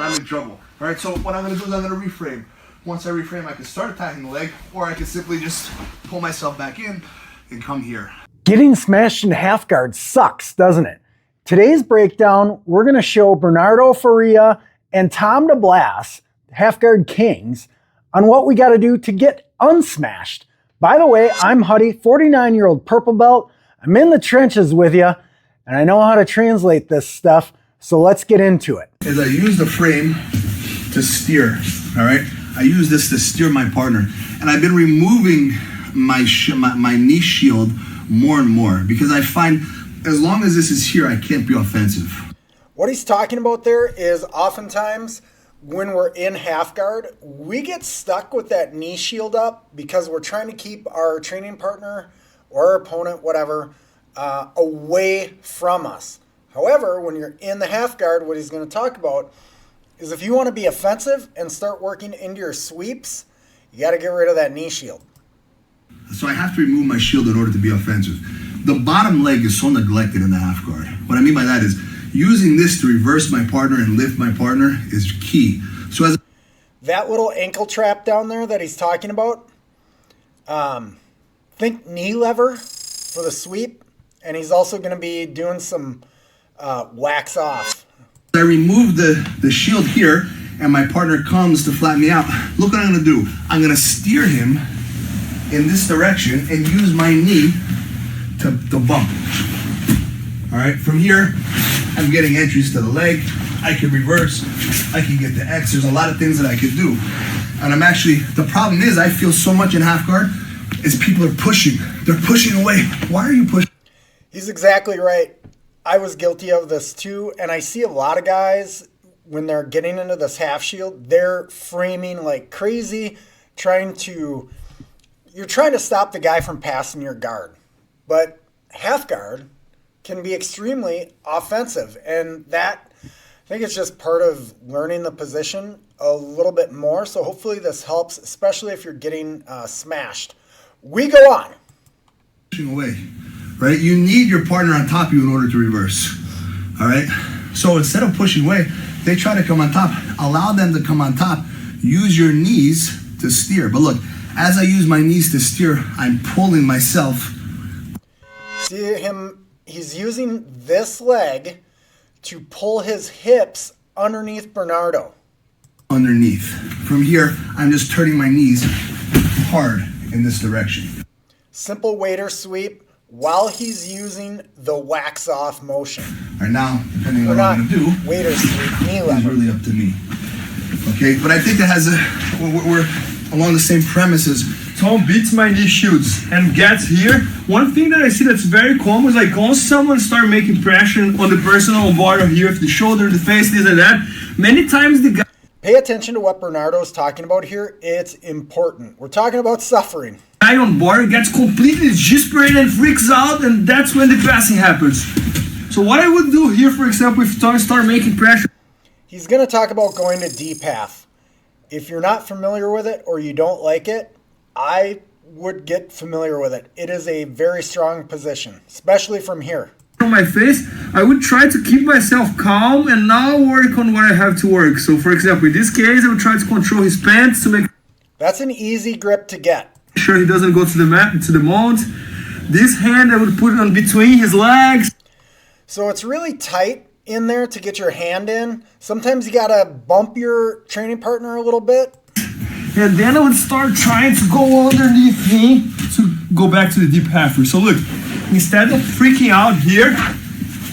I'm in trouble. All right, so what I'm gonna do is I'm gonna reframe. Once I reframe, I can start attacking the leg, or I can simply just pull myself back in and come here. Getting smashed in half guard sucks, doesn't it? Today's breakdown, we're gonna show Bernardo Faria and DeBlass, half guard kings, on what we gotta do to get unsmashed. By the way, I'm Huddy, 49-year-old purple belt. I'm in the trenches with you, and I know how to translate this stuff, so let's get into it. As I use the frame to steer, all right? I use this to steer my partner, and I've been removing my knee shield more and more because I find as long as this is here, I can't be offensive. What he's talking about there is oftentimes when we're in half guard, we get stuck with that knee shield up because we're trying to keep our training partner or our opponent, whatever, away from us. However, when you're in the half guard, what he's going to talk about is if you want to be offensive and start working into your sweeps, you got to get rid of that knee shield. So I have to remove my shield in order to be offensive. The bottom leg is so neglected in the half guard. What I mean by that is using this to reverse my partner and lift my partner is key. So as that little ankle trap down there that he's talking about, think knee lever for the sweep, and he's also going to be doing some wax off. I remove the shield here and my partner comes to flatten me out. Look what I'm gonna do. I'm gonna steer him in this direction and use my knee to bump. All right, from here, I'm getting entries to the leg. I can reverse, I can get the X. There's a lot of things that I could do. And I'm actually, the problem is I feel so much in half guard is people are pushing. They're pushing away. Why are you pushing? He's exactly right. I was guilty of this too, and I see a lot of guys when they're getting into this half shield, they're framing like crazy, you're trying to stop the guy from passing your guard. But half guard can be extremely offensive, and that, I think it's just part of learning the position a little bit more, so hopefully this helps, especially if you're getting smashed. We go on. Pushing away. Right? You need your partner on top of you in order to reverse. All right? So instead of pushing away, they try to come on top. Allow them to come on top. Use your knees to steer. But look, as I use my knees to steer, I'm pulling myself. See him, he's using this leg to pull his hips underneath Bernardo. Underneath. From here, I'm just turning my knees hard in this direction. Simple waiter sweep, while he's using the wax off motion. All right, now, depending on what I'm going to do, waiter sweep, knee lever. It's really up to me. Okay, but I think that we're along the same premises. Tom beats my knee shields and gets here. One thing that I see that's very common is like once someone start making pressure on the person on board or here, if the shoulder, the face, this and that, many times the guy... Pay attention to what Bernardo's talking about here. It's important. We're talking about suffering. Guy on board gets completely desperate and freaks out, and that's when the passing happens. So what I would do here, for example, if Tom start making pressure... He's going to talk about going to D-path. If you're not familiar with it or you don't like it, I would get familiar with it. It is a very strong position, especially from here. On my face, I would try to keep myself calm and now work on what I have to work. So for example, in this case, I would try to control his pants to make... That's an easy grip to get. Sure he doesn't go to the mat, to the mount. This hand I would put it on between his legs. So it's really tight in there to get your hand in. Sometimes you gotta bump your training partner a little bit. And then I would start trying to go underneath him to go back to the deep halfer. So look, instead of freaking out here,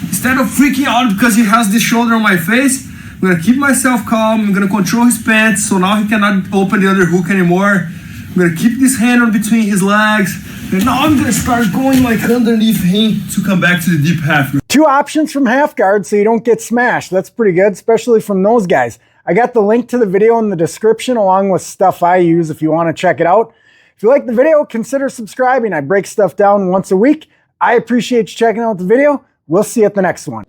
instead of freaking out because he has this shoulder on my face, I'm gonna keep myself calm. I'm gonna control his pants so now he cannot open the other hook anymore. I'm gonna keep this hand on between his legs. And now I'm gonna start going like underneath him to come back to the deep halfer. 2 options from half guard so you don't get smashed. That's pretty good, especially from those guys. I got the link to the video in the description along with stuff I use if you want to check it out. If you like the video, consider subscribing. I break stuff down once a week. I appreciate you checking out the video. We'll see you at the next one.